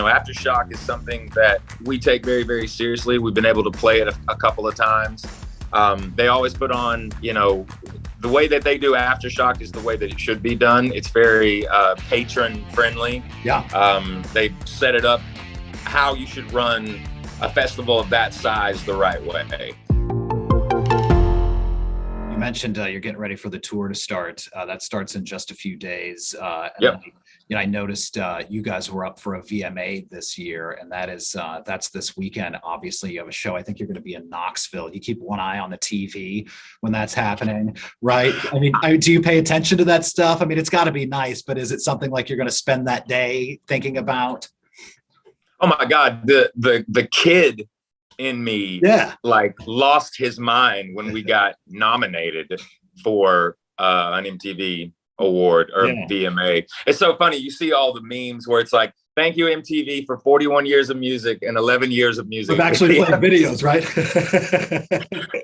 Aftershock is something that we take very, very seriously. We've been able to play it a couple of times. They always put on, the way that they do Aftershock is the way that it should be done. It's very patron friendly. Yeah. They set it up how you should run a festival of that size the right way. You mentioned you're getting ready for the tour to start. That starts in just a few days. Yep. I noticed you guys were up for a VMA this year, and that's this weekend. Obviously, you have a show. I think you're going to be in Knoxville. You keep one eye on the TV when that's happening, right? I mean, do you pay attention to that stuff? I mean, it's got to be nice, but is it something like you're going to spend that day thinking about? Oh my God, the kid in me, lost his mind when we got nominated for an MTV award or VMA. It's so funny. You see all the memes where it's like, thank you MTV for 41 years of music and 11 years of music. We've actually played videos, right?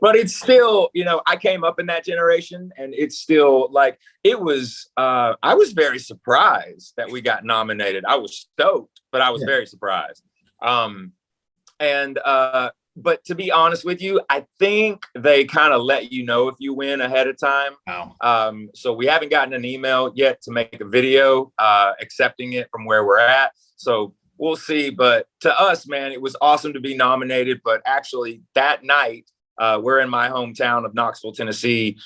But it's still, I came up in that generation, and it's still like, it was, I was very surprised that we got nominated. I was stoked, but I was very surprised. But to be honest with you, I think they kind of let you know if you win ahead of time. Wow. So we haven't gotten an email yet to make a video accepting it from where we're at. So we'll see. But to us, man, it was awesome to be nominated. But actually that night, we're in my hometown of Knoxville, Tennessee,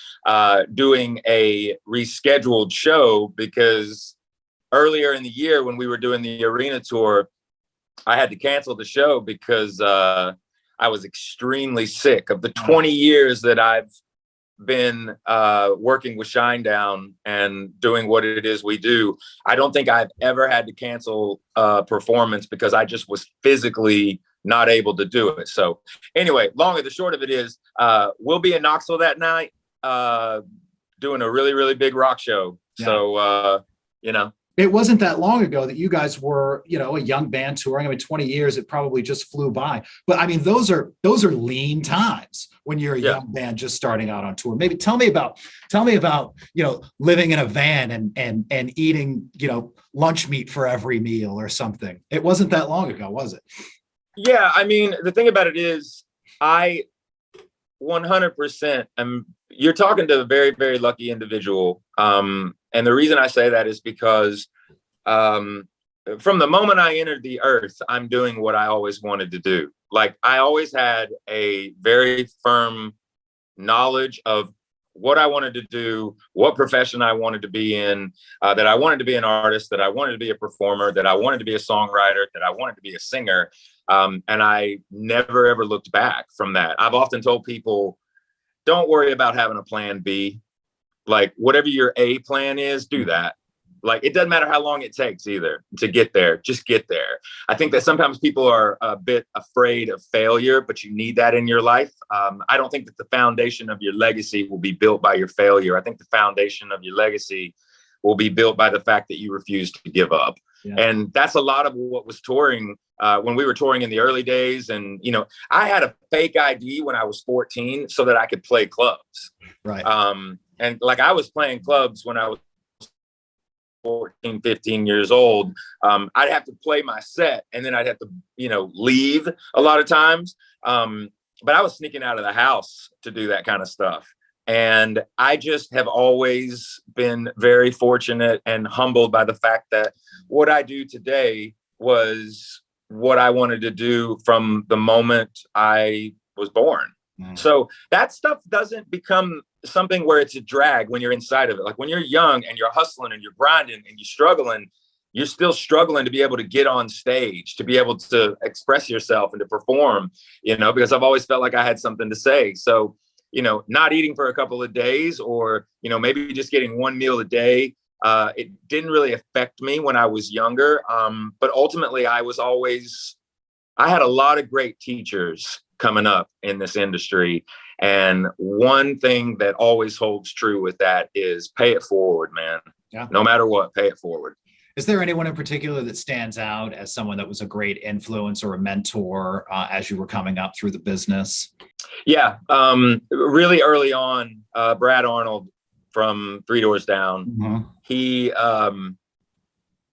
doing a rescheduled show because earlier in the year when we were doing the arena tour, I had to cancel the show because I was extremely sick. Of the 20 years that I've been working with Shinedown and doing what it is we do, I don't think I've ever had to cancel a performance because I just was physically not able to do it. So anyway, long and the short of it is, we'll be in Knoxville that night doing a really, really big rock show. Yeah. So, it wasn't that long ago that you guys were, a young band touring. I mean, 20 years, it probably just flew by. But I mean, those are lean times when you're a young band just starting out on tour. Maybe tell me about, living in a van and eating, lunch meat for every meal or something. It wasn't that long ago, was it? Yeah. I mean, the thing about it is I 100% you're talking to a very, very lucky individual. And the reason I say that is because from the moment I entered the earth, I'm doing what I always wanted to do. Like, I always had a very firm knowledge of what I wanted to do, what profession I wanted to be in, that I wanted to be an artist, that I wanted to be a performer, that I wanted to be a songwriter, that I wanted to be a singer. And I never, ever looked back from that. I've often told people, don't worry about having a plan B. Like, whatever your A plan is, do that. Like, it doesn't matter how long it takes either to get there. Just get there. I think that sometimes people are a bit afraid of failure, but you need that in your life. I don't think that the foundation of your legacy will be built by your failure. I think the foundation of your legacy will be built by the fact that you refuse to give up. Yeah. And that's a lot of what was touring when we were touring in the early days. And, I had a fake ID when I was 14 so that I could play clubs. Right. And like, I was playing clubs when I was 14, 15 years old. I'd have to play my set and then I'd have to, leave a lot of times. But I was sneaking out of the house to do that kind of stuff. And I just have always been very fortunate and humbled by the fact that what I do today was what I wanted to do from the moment I was born. So that stuff doesn't become something where it's a drag when you're inside of it. Like, when you're young and you're hustling and you're grinding and you're struggling, you're still struggling to be able to get on stage, to be able to express yourself and to perform, because I've always felt like I had something to say. So, not eating for a couple of days or, maybe just getting one meal a day, it didn't really affect me when I was younger. But ultimately I had a lot of great teachers coming up in this industry. And one thing that always holds true with that is pay it forward, man. Yeah. No matter what, pay it forward. Is there anyone in particular that stands out as someone that was a great influence or a mentor as you were coming up through the business? Yeah. Really early on, Brad Arnold from Three Doors Down. Mm-hmm.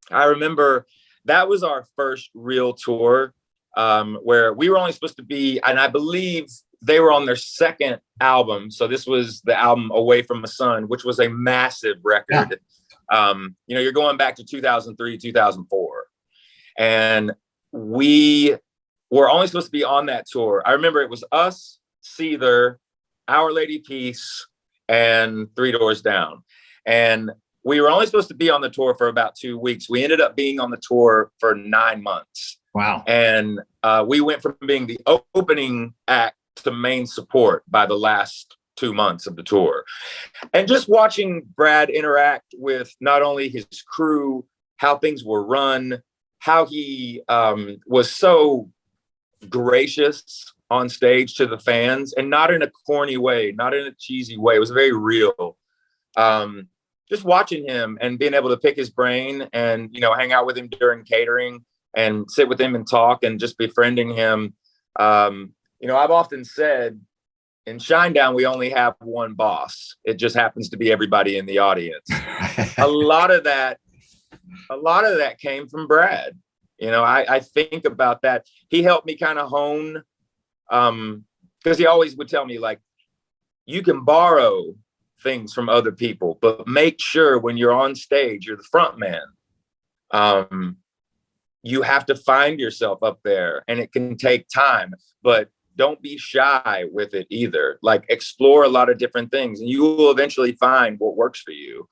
I remember that was our first real tour, where we were only supposed to be, and I believe they were on their second album. So this was the album Away from the Sun, which was a massive record. Yeah. You're going back to 2003, 2004. And we were only supposed to be on that tour. I remember it was us, Seether, Our Lady Peace, and Three Doors Down. And we were only supposed to be on the tour for about 2 weeks. We ended up being on the tour for 9 months. Wow. And we went from being the opening act to main support by the last 2 months of the tour. And just watching Brad interact with not only his crew, how things were run, how he was so gracious on stage to the fans, and not in a corny way, not in a cheesy way. It was very real. Just watching him and being able to pick his brain and, hang out with him during catering and sit with him and talk and just befriending him. I've often said in Shinedown, we only have one boss. It just happens to be everybody in the audience. A lot of that came from Brad. I think about that. He helped me kind of hone, because he always would tell me, like, you can borrow things from other people, but make sure when you're on stage, you're the front man. You have to find yourself up there, and it can take time, but don't be shy with it either. Like, explore a lot of different things, and you will eventually find what works for you.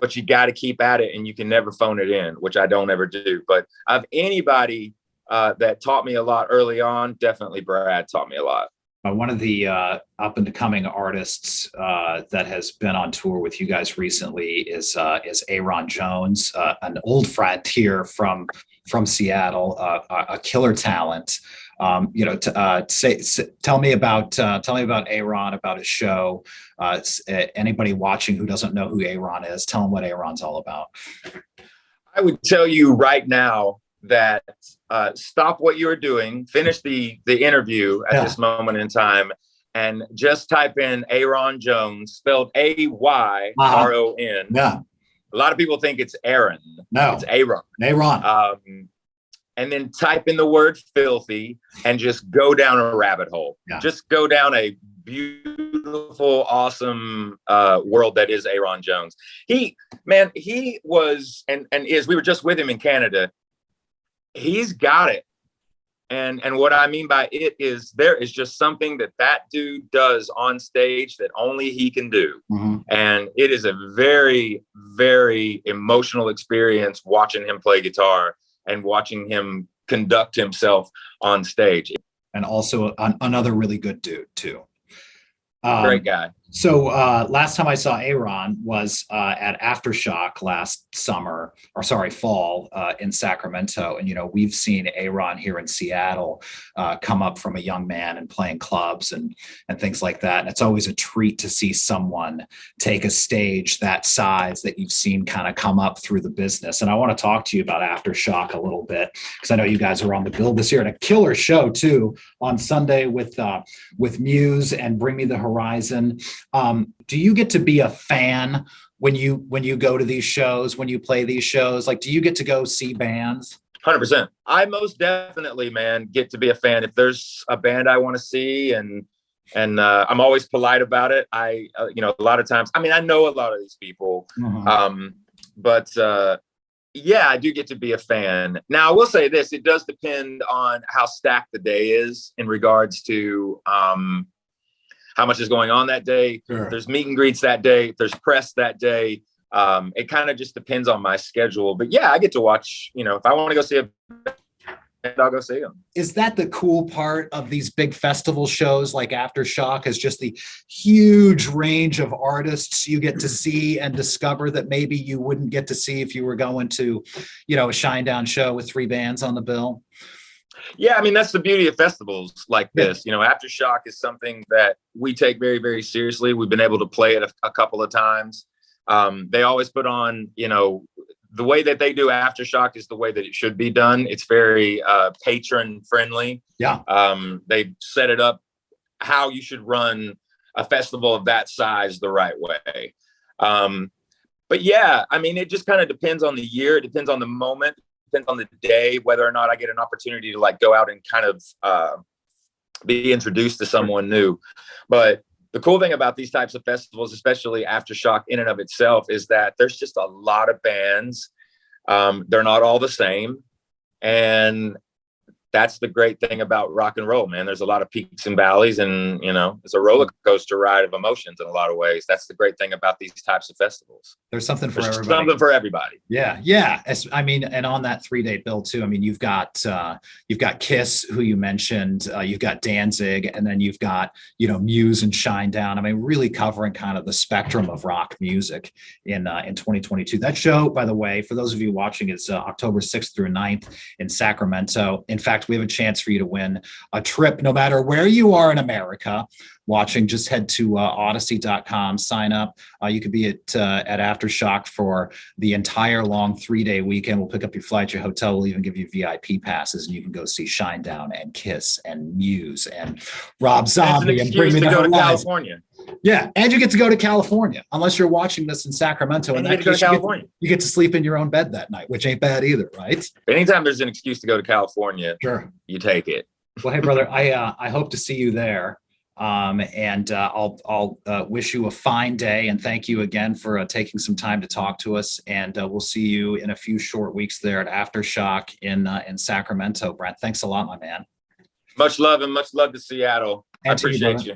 But you got to keep at it, and you can never phone it in, which I don't ever do. But of anybody that taught me a lot early on, definitely Brad taught me a lot. One of the up and coming artists that has been on tour with you guys recently is Aaron Jones, an old frontier from Seattle, a killer talent. Tell me about Aaron, about his show. Anybody watching who doesn't know who Aaron is, tell them what Aaron's all about. I would tell you right now that stop what you're doing, finish the interview at this moment in time, and just type in Aaron Jones, spelled A-Y-R-O-N. Yeah. A lot of people think it's Aaron. No, it's Aaron. Aaron. And then type in the word filthy and just go down a rabbit hole. Yeah. Just go down a beautiful, awesome world that is Aaron Jones. He was and is, we were just with him in Canada. He's got it. And what I mean by it is there is just something that dude does on stage that only he can do. Mm-hmm. And it is a very, very emotional experience watching him play guitar and watching him conduct himself on stage. And also another really good dude too. Great guy. So last time I saw Aaron was at Aftershock last fall in Sacramento. And, we've seen Aaron here in Seattle come up from a young man and playing clubs and things like that. And it's always a treat to see someone take a stage that size that you've seen kind of come up through the business. And I want to talk to you about Aftershock a little bit, because I know you guys are on the bill this year, and a killer show too on Sunday with Muse and Bring Me the Horizon. Do you get to be a fan when you go to these shows, when you play these shows? Like, do you get to go see bands? 100%. I most definitely, man, get to be a fan. If there's a band I want to see, and I'm always polite about it. A lot of times, I know a lot of these people, but I do get to be a fan. Now, I will say this: it does depend on how stacked the day is in regards to how much is going on that day. Sure. If there's meet and greets that day, if there's press that day. It kind of just depends on my schedule. But yeah, I get to watch, if I want to go see a band, I'll go see them. Is that the cool part of these big festival shows like Aftershock, is just the huge range of artists you get to see and discover that maybe you wouldn't get to see if you were going to, a Shinedown show with 3 bands on the bill? Yeah, that's the beauty of festivals like this. Aftershock is something that we take very, very seriously. We've been able to play it a couple of times. They always put on, the way that they do Aftershock is the way that it should be done. It's very patron friendly. Yeah. They set it up how you should run a festival of that size the right way. But yeah, it just kind of depends on the year. It depends on the moment. depends on the day, whether or not I get an opportunity to like go out and kind of be introduced to someone new. But the cool thing about these types of festivals, especially Aftershock in and of itself, is that there's just a lot of bands. They're not all the same. And that's the great thing about rock and roll, man. There's a lot of peaks and valleys, and it's a roller coaster ride of emotions in a lot of ways. That's the great thing about these types of festivals. There's something for everybody. Something for everybody. Yeah. I mean, and on that 3-day bill too. I mean, you've got Kiss, who you mentioned. You've got Danzig, and then you've got Muse and Shinedown. I mean, really covering kind of the spectrum of rock music in 2022. That show, by the way, for those of you watching, is October 6th through 9th in Sacramento. In fact, we have a chance for you to win a trip no matter where you are in America watching. Just head to Audacy.com, sign up. You could be at Aftershock for the entire long 3-day weekend. We'll pick up your flight, your hotel. We'll even give you VIP passes, and you can go see Shinedown and Kiss and Muse and Rob Zombie and Bring Me the Horizon. California. Yeah, and you get to go to California, unless you're watching this in Sacramento. And you get to go to California. You get to sleep in your own bed that night, which ain't bad either, right? Anytime there's an excuse to go to California, sure, you take it. Well, hey, brother, I hope to see you there. And I'll wish you a fine day, and thank you again for taking some time to talk to us. And we'll see you in a few short weeks there at Aftershock in Sacramento. Brent, thanks a lot, my man. Much love, and much love to Seattle. I appreciate you.